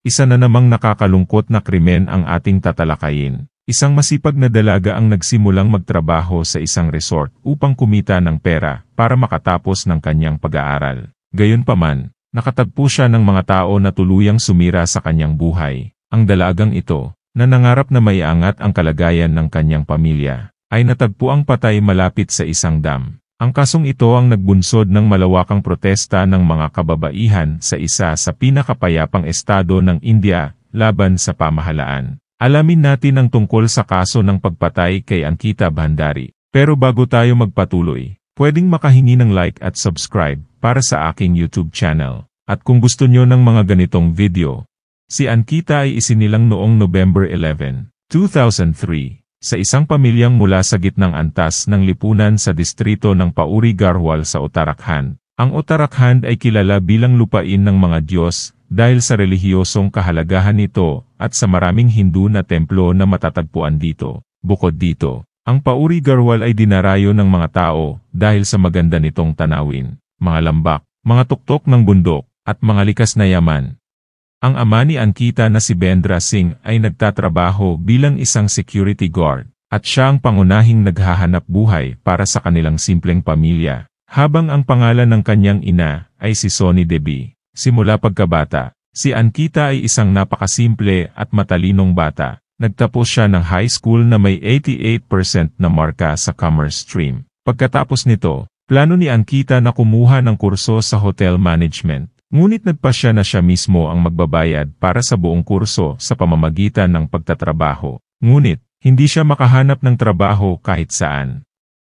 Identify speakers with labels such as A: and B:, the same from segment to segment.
A: Isa na namang nakakalungkot na krimen ang ating tatalakayin. Isang masipag na dalaga ang nagsimulang magtrabaho sa isang resort upang kumita ng pera para makatapos ng kanyang pag-aaral. Gayunpaman, nakatagpo siya ng mga tao na tuluyang sumira sa kanyang buhay. Ang dalagang ito, na nangarap na maiangat ang kalagayan ng kanyang pamilya, ay natagpuang patay malapit sa isang dam. Ang kasong ito ang nagbunsod ng malawakang protesta ng mga kababaihan sa isa sa pinakapayapang estado ng India laban sa pamahalaan. Alamin natin ang tungkol sa kaso ng pagpatay kay Ankita Bhandari. Pero bago tayo magpatuloy, pwedeng makahingi ng like at subscribe para sa aking YouTube channel. At kung gusto nyo ng mga ganitong video, si Ankita ay isinilang noong November 11, 2003. Sa isang pamilyang mula sa gitnang antas ng lipunan sa distrito ng Pauri Garhwal sa Uttarakhand. Ang Uttarakhand ay kilala bilang lupain ng mga Diyos dahil sa relihiyosong kahalagahan nito at sa maraming Hindu na templo na matatagpuan dito. Bukod dito, ang Pauri Garhwal ay dinarayo ng mga tao dahil sa maganda nitong tanawin, mga lambak, mga tuktok ng bundok, at mga likas na yaman. Ang ama ni Ankita na si Bendra Singh ay nagtatrabaho bilang isang security guard, at siya ang pangunahing naghahanap buhay para sa kanilang simpleng pamilya, habang ang pangalan ng kanyang ina ay si Soni Devi. Simula pagkabata, si Ankita ay isang napakasimple at matalinong bata. Nagtapos siya ng high school na may 88% na marka sa commerce stream. Pagkatapos nito, plano ni Ankita na kumuha ng kurso sa hotel management. Ngunit nagpasya na siya mismo ang magbabayad para sa buong kurso sa pamamagitan ng pagtatrabaho. Ngunit, hindi siya makahanap ng trabaho kahit saan.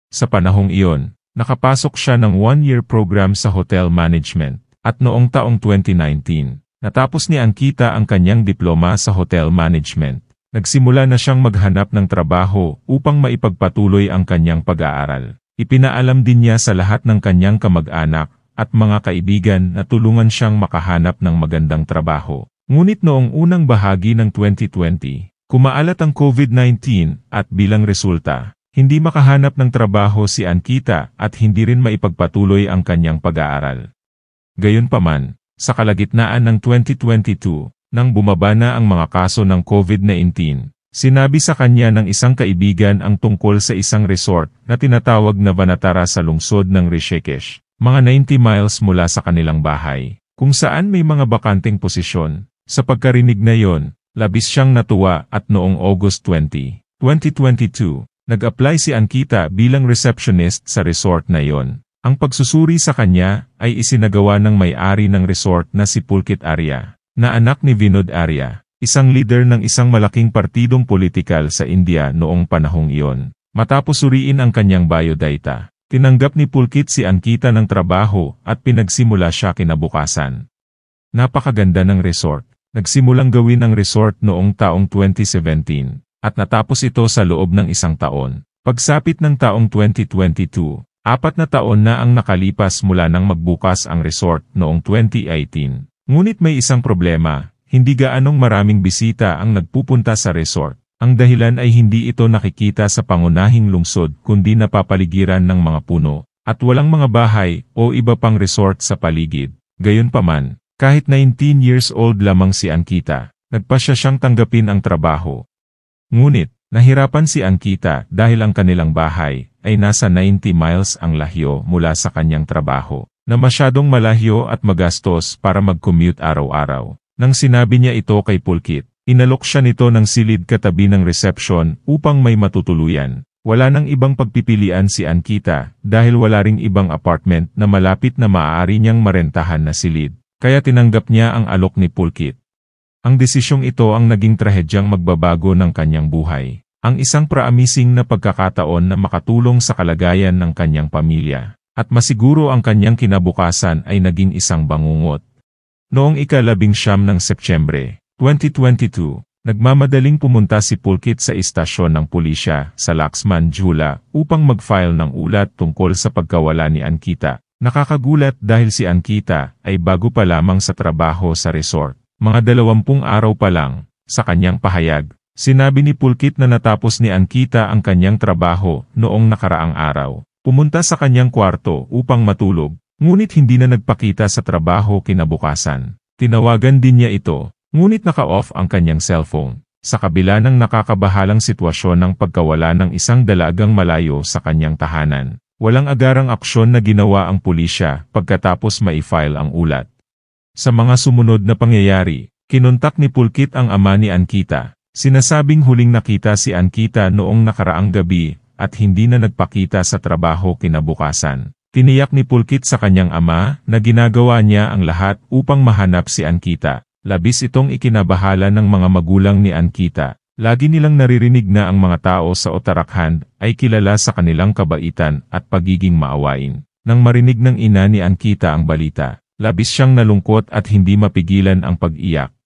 A: Sa panahong iyon, nakapasok siya ng 1-year program sa hotel management. At noong taong 2019, natapos ni Ankita ang kanyang diploma sa hotel management. Nagsimula na siyang maghanap ng trabaho upang maipagpatuloy ang kanyang pag-aaral. Ipinaalam din niya sa lahat ng kanyang kamag-anak at mga kaibigan na tulungan siyang makahanap ng magandang trabaho. Ngunit noong unang bahagi ng 2020, kumaalat ang COVID-19 at bilang resulta, hindi makahanap ng trabaho si Ankita at hindi rin maipagpatuloy ang kanyang pag-aaral. Gayunpaman, sa kalagitnaan ng 2022, nang bumaba na ang mga kaso ng COVID-19, sinabi sa kanya ng isang kaibigan ang tungkol sa isang resort na tinatawag na Vanatara sa lungsod ng Rishikesh. Mga 90 miles mula sa kanilang bahay, kung saan may mga bakanteng posisyon. Sa pagkarinig na yon, labis siyang natuwa at noong August 20, 2022, nag-apply si Ankita bilang receptionist sa resort na yon. Ang pagsusuri sa kanya ay isinagawa ng may-ari ng resort na si Pulkit Arya, na anak ni Vinod Arya, isang leader ng isang malaking partidong politikal sa India noong panahong iyon. Matapos suriin ang kanyang biodata, tinanggap ni Pulkit si Ankita ng trabaho at pinagsimula siya kinabukasan. Napakaganda ng resort. Nagsimulang gawin ang resort noong taong 2017 at natapos ito sa loob ng isang taon. Pagsapit ng taong 2022, 4 na taon na ang nakalipas mula nang magbukas ang resort noong 2018. Ngunit may isang problema, hindi gaanong maraming bisita ang nagpupunta sa resort. Ang dahilan ay hindi ito nakikita sa pangunahing lungsod kundi napapaligiran ng mga puno, at walang mga bahay o iba pang resort sa paligid. Gayunpaman, kahit 19 years old lamang si Ankita, nagpasya siyang tanggapin ang trabaho. Ngunit, nahirapan si Ankita dahil ang kanilang bahay ay nasa 90 miles ang lahyo mula sa kanyang trabaho, na masyadong malahyo at magastos para mag-commute araw-araw. Nang sinabi niya ito kay Pulkit, inalok siya nito ng silid katabi ng reception upang may matutuluyan. Wala nang ibang pagpipilian si Ankita dahil wala ring ibang apartment na malapit na maaari niyang marentahan na silid. Kaya tinanggap niya ang alok ni Pulkit. Ang desisyong ito ang naging trahedyang magbabago ng kanyang buhay. Ang isang promising na pagkakataon na makatulong sa kalagayan ng kanyang pamilya. At masiguro ang kanyang kinabukasan ay naging isang bangungot. Noong ika-19 ng Setyembre 2022, nagmamadaling pumunta si Pulkit sa istasyon ng pulisya sa Laxman Jhula upang mag-file ng ulat tungkol sa pagkawala ni Ankita. Nakakagulat dahil si Ankita ay bago pa lamang sa trabaho sa resort. Mga 20 araw pa lang, sa kanyang pahayag, sinabi ni Pulkit na natapos ni Ankita ang kanyang trabaho noong nakaraang araw. Pumunta sa kanyang kwarto upang matulog, ngunit hindi na nagpakita sa trabaho kinabukasan. Tinawagan din niya ito, Ngunit naka-off ang kanyang cellphone. Sa kabila ng nakakabahalang sitwasyon ng pagkawala ng isang dalagang malayo sa kanyang tahanan, walang agarang aksyon na ginawa ang pulisya pagkatapos ma-file ang ulat. Sa mga sumunod na pangyayari, kinontak ni Pulkit ang ama ni Ankita. Sinasabing huling nakita si Ankita noong nakaraang gabi at hindi na nagpakita sa trabaho kinabukasan. Tiniyak ni Pulkit sa kanyang ama na ginagawa niya ang lahat upang mahanap si Ankita. Labis itong ikinabahala ng mga magulang ni Ankita. Lagi nilang naririnig na ang mga tao sa Uttarakhand ay kilala sa kanilang kabaitan at pagiging maawain. Nang marinig ng ina ni Ankita ang balita, labis siyang nalungkot at hindi mapigilan ang pag-iyak.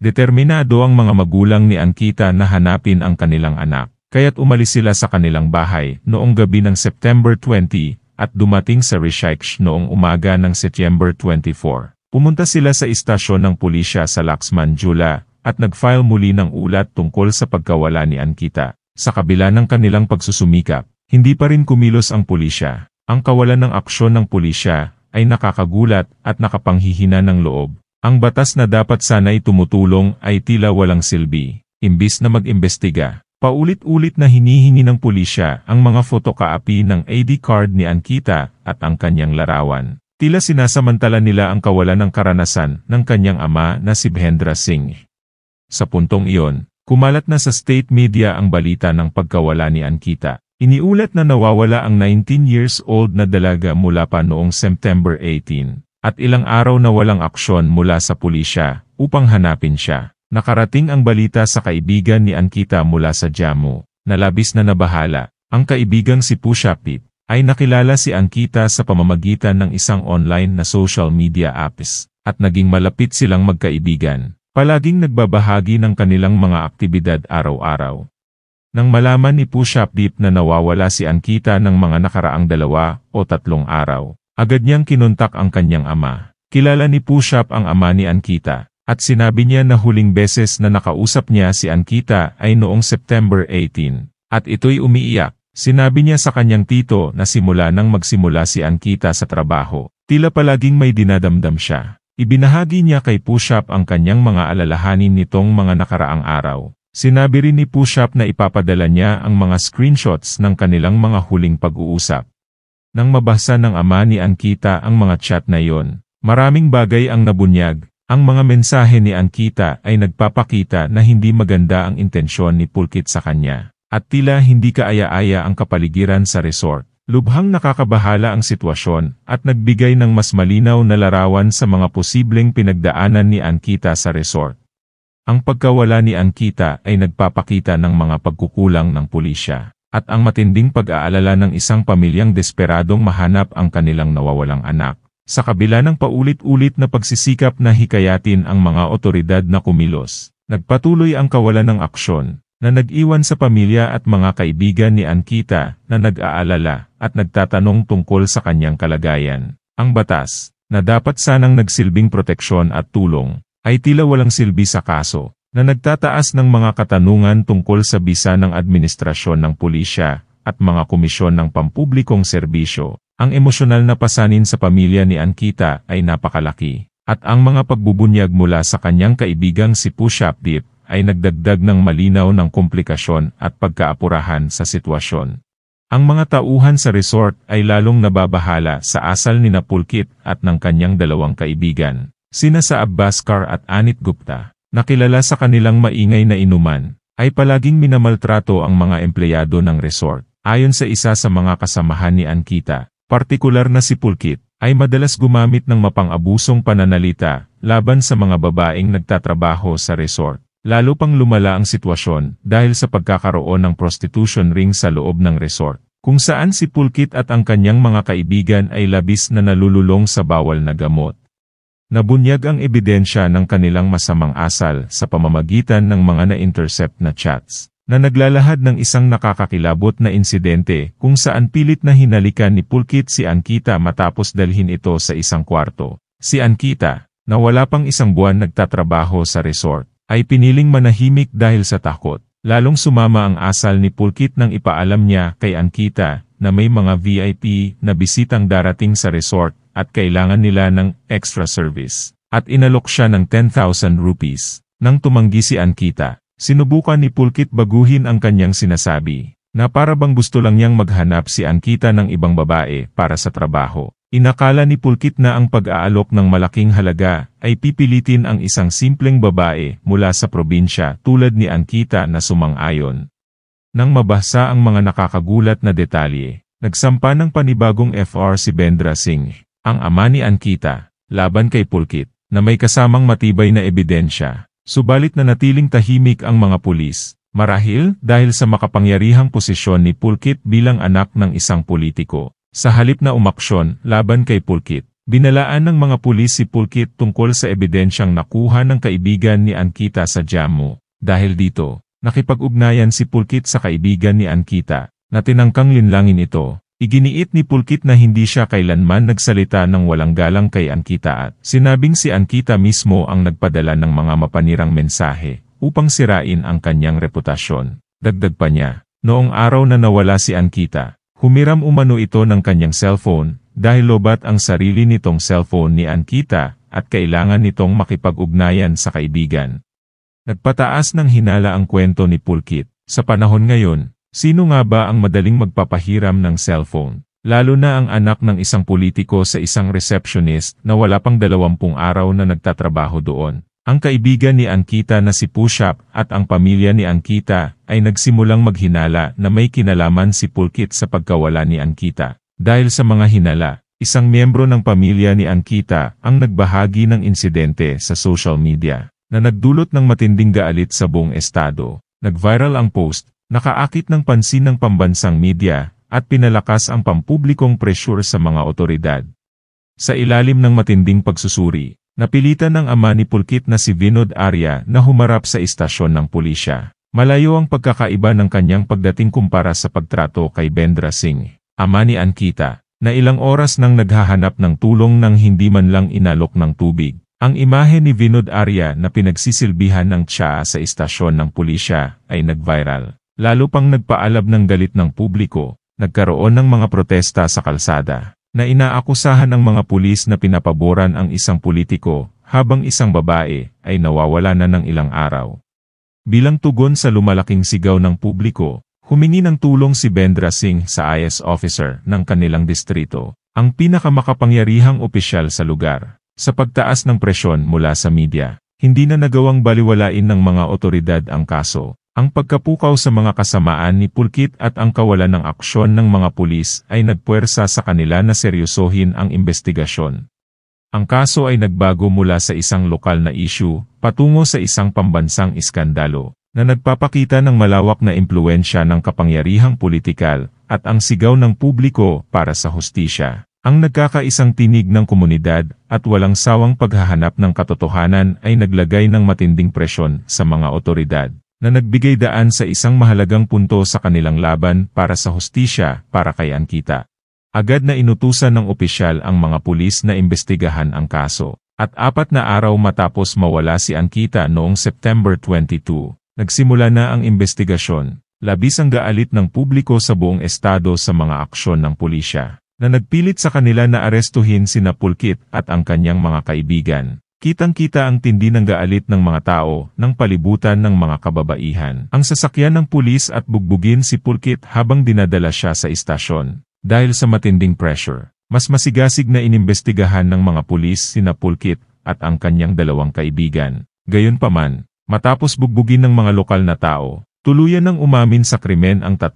A: Determinado ang mga magulang ni Ankita na hanapin ang kanilang anak, kaya't umalis sila sa kanilang bahay noong gabi ng September 20 at dumating sa Rishikesh noong umaga ng September 24. Pumunta sila sa istasyon ng pulisya sa Laxman Jula at nag-file muli ng ulat tungkol sa pagkawala ni Ankita. Sa kabila ng kanilang pagsusumikap, hindi pa rin kumilos ang pulisya. Ang kawalan ng aksyon ng pulisya ay nakakagulat at nakapanghihina ng loob. Ang batas na dapat sana'y tumutulong ay tila walang silbi. Imbis na mag-imbestiga, paulit-ulit na hinihingi ng pulisya ang mga photocopy ng ID card ni Ankita at ang kanyang larawan. Tila sinasamantala nila ang kawalan ng karanasan ng kanyang ama na si Bhendra Singh. Sa puntong iyon, kumalat na sa state media ang balita ng pagkawala ni Ankita. Iniulat na nawawala ang 19 years old na dalaga mula pa noong September 18, at ilang araw na walang aksyon mula sa pulisya upang hanapin siya. Nakarating ang balita sa kaibigan ni Ankita mula sa Jammu, na labis na nabahala. Ang kaibigang si Pushapit ay nakilala si Ankita sa pamamagitan ng isang online na social media apps, at naging malapit silang magkaibigan. Palaging nagbabahagi ng kanilang mga aktibidad araw-araw. Nang malaman ni Pushapit na nawawala si Ankita ng mga nakaraang 2 o 3 araw, agad niyang kinontak ang kanyang ama. Kilala ni Pushap ang ama ni Ankita, at sinabi niya na huling beses na nakausap niya si Ankita ay noong September 18, at ito'y umiiyak. Sinabi niya sa kanyang tito na simula nang magsimula si Ankita sa trabaho, tila palaging may dinadamdam siya. Ibinahagi niya kay Pushap ang kanyang mga alalahanin nitong mga nakaraang araw. Sinabi rin ni Pushap na ipapadala niya ang mga screenshots ng kanilang mga huling pag-uusap. Nang mabasa ng ama ni Ankita ang mga chat na iyon, maraming bagay ang nabunyag. Ang mga mensahe ni Ankita ay nagpapakita na hindi maganda ang intensyon ni Pulkit sa kanya. At tila hindi kaaya-aya ang kapaligiran sa resort. Lubhang nakakabahala ang sitwasyon at nagbigay ng mas malinaw na larawan sa mga posibleng pinagdaanan ni Ankita sa resort. Ang pagkawala ni Ankita ay nagpapakita ng mga pagkukulang ng pulisya, at ang matinding pag-aalala ng isang pamilyang desperadong mahanap ang kanilang nawawalang anak. Sa kabila ng paulit-ulit na pagsisikap na hikayatin ang mga otoridad na kumilos, nagpatuloy ang kawalan ng aksyon, na nag-iwan sa pamilya at mga kaibigan ni Ankita na nag-aalala at nagtatanong tungkol sa kanyang kalagayan. Ang batas, na dapat sanang nagsilbing proteksyon at tulong, ay tila walang silbi sa kaso, na nagtataas ng mga katanungan tungkol sa bisa ng administrasyon ng pulisya at mga komisyon ng pampublikong serbisyo. Ang emosyonal na pasanin sa pamilya ni Ankita ay napakalaki, at ang mga pagbubunyag mula sa kanyang kaibigang si Pushapit ay nagdagdag ng malinaw ng komplikasyon at pagkaapurahan sa sitwasyon. Ang mga tauhan sa resort ay lalong nababahala sa asal ni Pulkit at ng kanyang 2 kaibigan, sina Saab Bhaskar at Anit Gupta, na kilala sa kanilang maingay na inuman, ay palaging minamaltrato ang mga empleyado ng resort. Ayon sa isa sa mga kasamahan ni Ankita, partikular na si Pulkit, ay madalas gumamit ng mapang-abusong pananalita laban sa mga babaeng nagtatrabaho sa resort. Lalo pang lumala ang sitwasyon dahil sa pagkakaroon ng prostitution ring sa loob ng resort, kung saan si Pulkit at ang kanyang mga kaibigan ay labis na nalululong sa bawal na gamot. Nabunyag ang ebidensya ng kanilang masamang asal sa pamamagitan ng mga na-intercept na chats, na naglalahad ng isang nakakakilabot na insidente kung saan pilit na hinalikan ni Pulkit si Ankita matapos dalhin ito sa isang kwarto. Si Ankita, na wala pang 1 buwan nagtatrabaho sa resort, ay piniling manahimik dahil sa takot. Lalong sumama ang asal ni Pulkit nang ipaalam niya kay Ankita na may mga VIP na bisitang darating sa resort at kailangan nila ng extra service, at inalok siya ng 10,000 rupees. Nang tumanggi si Ankita, sinubukan ni Pulkit baguhin ang kanyang sinasabi, na para bang gusto lang niyang maghanap si Ankita ng ibang babae para sa trabaho. Inakala ni Pulkit na ang pag-aalok ng malaking halaga ay pipilitin ang isang simpleng babae mula sa probinsya tulad ni Ankita na sumang-ayon. Nang mabasa ang mga nakakagulat na detalye, nagsampa ng panibagong FR si Bendra Singh, ang ama ni Ankita, laban kay Pulkit, na may kasamang matibay na ebidensya. Subalit nanatiling tahimik ang mga pulis, marahil dahil sa makapangyarihang posisyon ni Pulkit bilang anak ng isang politiko. Sa halip na umaksyon laban kay Pulkit, binalaan ng mga pulis si Pulkit tungkol sa ebidensyang nakuha ng kaibigan ni Ankita sa Jammu. Dahil dito, nakipag-ugnayan si Pulkit sa kaibigan ni Ankita, na tinangkang linlangin ito. Iginiit ni Pulkit na hindi siya kailanman nagsalita ng walang galang kay Ankita at sinabing si Ankita mismo ang nagpadala ng mga mapanirang mensahe upang sirain ang kanyang reputasyon. Dagdag pa niya, noong araw na nawala si Ankita, humiram umano ito ng kanyang cellphone dahil lobat ang sarili nitong cellphone ni Ankita at kailangan nitong makipag-ugnayan sa kaibigan. Nagpataas ng hinala ang kwento ni Pulkit. Sa panahon ngayon, sino nga ba ang madaling magpapahiram ng cellphone? Lalo na ang anak ng isang politiko sa isang receptionist na wala pang 20 araw na nagtatrabaho doon. Ang kaibigan ni Ankita na si Pushap at ang pamilya ni Ankita ay nagsimulang maghinala na may kinalaman si Pulkit sa pagkawala ni Ankita. Dahil sa mga hinala, isang miyembro ng pamilya ni Ankita ang nagbahagi ng insidente sa social media na nagdulot ng matinding galit sa buong estado. Nag-viral ang post, nakaakit ng pansin ng pambansang media at pinalakas ang pampublikong pressure sa mga otoridad. Sa ilalim ng matinding pagsusuri, napilitan ng ama ni Pulkit na si Vinod Arya na humarap sa istasyon ng pulisya. Malayo ang pagkakaiba ng kanyang pagdating kumpara sa pagtrato kay Bendra Singh, ama ni Ankita, na ilang oras nang naghahanap ng tulong nang hindi man lang inalok ng tubig. Ang imahe ni Vinod Arya na pinagsisilbihan ng tsaa sa istasyon ng pulisya ay nag-viral. Lalo pang nagpaalab ng galit ng publiko, nagkaroon ng mga protesta sa kalsada, na inaakusahan ng mga pulis na pinapaboran ang isang politiko, habang isang babae ay nawawala na ng ilang araw. Bilang tugon sa lumalaking sigaw ng publiko, humingi ng tulong si Bendra Singh sa IS officer ng kanilang distrito, ang pinakamakapangyarihang opisyal sa lugar. Sa pagtaas ng presyon mula sa media, hindi na nagawang baliwalain ng mga otoridad ang kaso. Ang pagkapukaw sa mga kasamaan ni Pulkit at ang kawalan ng aksyon ng mga pulis ay nagpuwersa sa kanila na seryosohin ang investigasyon. Ang kaso ay nagbago mula sa isang lokal na issue patungo sa isang pambansang iskandalo na nagpapakita ng malawak na impluwensya ng kapangyarihang politikal at ang sigaw ng publiko para sa hustisya. Ang nagkakaisang tinig ng komunidad at walang sawang paghahanap ng katotohanan ay naglagay ng matinding presyon sa mga otoridad na nagbigay daan sa isang mahalagang punto sa kanilang laban para sa hustisya para kay Ankita. Agad na inutusan ng opisyal ang mga pulis na imbestigahan ang kaso, at 4 na araw matapos mawala si Ankita noong September 22, nagsimula na ang investigasyon. Labis ang gaalit ng publiko sa buong estado sa mga aksyon ng pulisya, na nagpilit sa kanila na arestuhin sina Pulkit at ang kanyang mga kaibigan. Kitang-kita ang tindi ng gaalit ng mga tao ng palibutan ng mga kababaihan. Ang sasakyan ng pulis at bugbugin si Pulkit habang dinadala siya sa istasyon. Dahil sa matinding pressure, mas masigasig na inimbestigahan ng mga pulis sina Pulkit at ang kanyang 2 kaibigan. Gayunpaman, matapos bugbugin ng mga lokal na tao, tuluyan ng umamin sa krimen ang 3.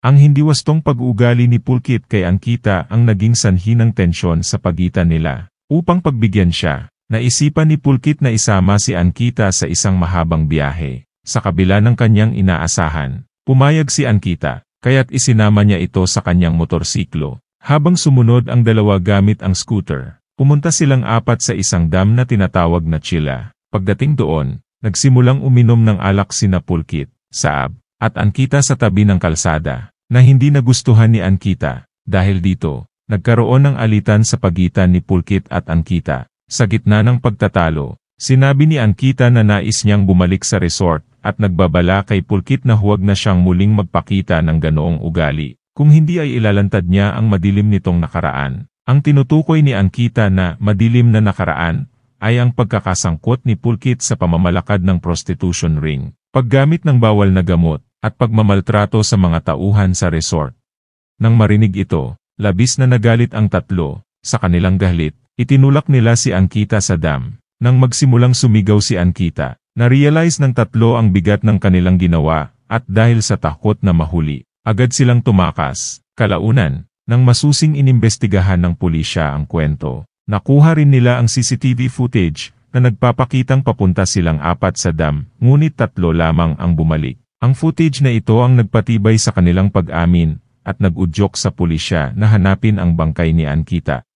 A: Ang hindi wastong pag-uugali ni Pulkit kay Ankita ang naging sanhi ng tensyon sa pagitan nila. Upang pagbigyan siya, naisipan ni Pulkit na isama si Ankita sa isang mahabang biyahe. Sa kabila ng kanyang inaasahan, pumayag si Ankita, kaya't isinama niya ito sa kanyang motorsiklo. Habang sumunod ang 2 gamit ang scooter, pumunta silang 4 sa isang dam na tinatawag na Chilla. Pagdating doon, nagsimulang uminom ng alak sina Pulkit, Saab, at Ankita sa tabi ng kalsada, na hindi nagustuhan ni Ankita. Dahil dito, nagkaroon ng alitan sa pagitan ni Pulkit at Ankita. Sa gitna ng pagtatalo, sinabi ni Ankita na nais niyang bumalik sa resort at nagbabala kay Pulkit na huwag na siyang muling magpakita ng ganoong ugali, kung hindi ay ilalantad niya ang madilim nitong nakaraan. Ang tinutukoy ni Ankita na madilim na nakaraan ay ang pagkakasangkot ni Pulkit sa pamamalakad ng prostitution ring, paggamit ng bawal na gamot, at pagmamaltrato sa mga tauhan sa resort. Nang marinig ito, labis na nagalit ang tatlo. Sa kanilang galit, itinulak nila si Ankita sa dam. Nang magsimulang sumigaw si Ankita, na-realize ng tatlo ang bigat ng kanilang ginawa, at dahil sa takot na mahuli, agad silang tumakas. Kalaunan, nang masusing inimbestigahan ng pulisya ang kwento, nakuha rin nila ang CCTV footage na nagpapakitang papunta silang apat sa dam, ngunit tatlo lamang ang bumalik. Ang footage na ito ang nagpatibay sa kanilang pag-amin at nag-udyok sa pulisya na hanapin ang bangkay ni Ankita.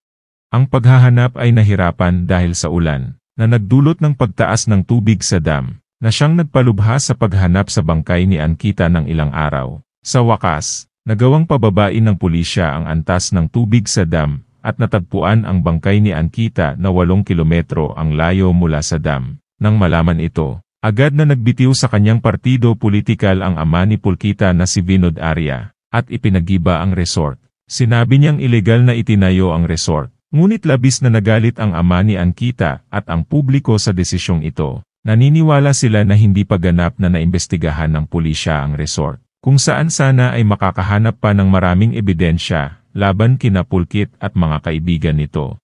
A: Ang paghahanap ay nahirapan dahil sa ulan, na nagdulot ng pagtaas ng tubig sa dam, na siyang nagpalubha sa paghanap sa bangkay ni Ankita ng ilang araw. Sa wakas, nagawang pababain ng pulisya ang antas ng tubig sa dam, at natagpuan ang bangkay ni Ankita na 8 kilometro ang layo mula sa dam. Nang malaman ito, agad na nagbitiw sa kanyang partido politikal ang ama ni Pulkita na si Vinod Arya, at ipinagiba ang resort. Sinabi niyang ilegal na itinayo ang resort. Ngunit labis na nagalit ang ama ni Ankita at ang publiko sa desisyong ito. Naniniwala sila na hindi pa ganap na naimbestigahan ng pulisya ang resort, kung saan sana ay makakahanap pa ng maraming ebidensya laban kina Pulkit at mga kaibigan nito.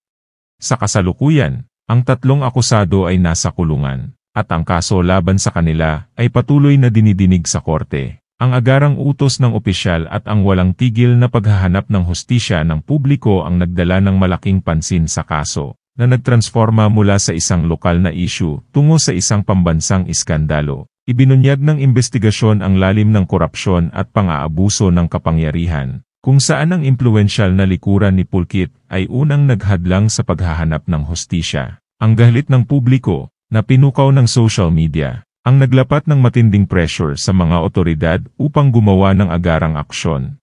A: Sa kasalukuyan, ang tatlong akusado ay nasa kulungan, at ang kaso laban sa kanila ay patuloy na dinidinig sa korte. Ang agarang utos ng opisyal at ang walang tigil na paghahanap ng hustisya ng publiko ang nagdala ng malaking pansin sa kaso, na nagtransforma mula sa isang lokal na issue tungo sa isang pambansang iskandalo. Ibinunyag ng investigasyon ang lalim ng korupsyon at pang-aabuso ng kapangyarihan, kung saan ang impluwensyal na likuran ni Pulkit ay unang naghadlang sa paghahanap ng hustisya. Ang galit ng publiko, na pinukaw ng social media, ang naglapat ng matinding pressure sa mga otoridad upang gumawa ng agarang aksyon.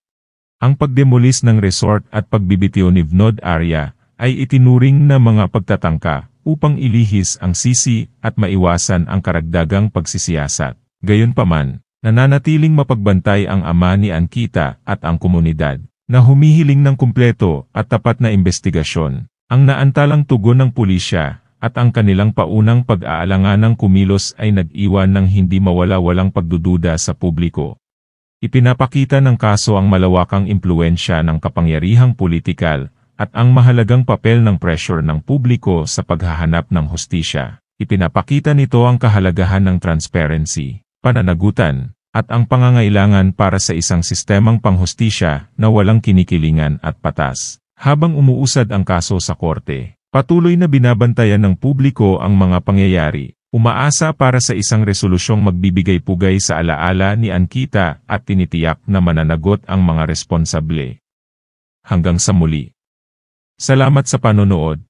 A: Ang pagdemolis ng resort at pagbibitiw ni Vinod Arya ay itinuring na mga pagtatangka upang ilihis ang sisi at maiwasan ang karagdagang pagsisiyasat. Gayunpaman, nananatiling mapagbantay ang ama ni Ankita at ang komunidad, na humihiling ng kumpleto at tapat na investigasyon. Ang naantalang tugon ng pulisya at ang kanilang paunang pag-aalanganang kumilos ay nag-iwan ng hindi mawala-walang pagdududa sa publiko. Ipinapakita ng kaso ang malawakang impluwensya ng kapangyarihang politikal at ang mahalagang papel ng pressure ng publiko sa paghahanap ng hustisya. Ipinapakita nito ang kahalagahan ng transparency, pananagutan, at ang pangangailangan para sa isang sistemang panghustisya na walang kinikilingan at patas. Habang umuusad ang kaso sa korte, patuloy na binabantayan ng publiko ang mga pangyayari, umaasa para sa isang resolusyong magbibigay pugay sa alaala ni Ankita at tinitiyak na mananagot ang mga responsable. Hanggang sa muli. Salamat sa panonood.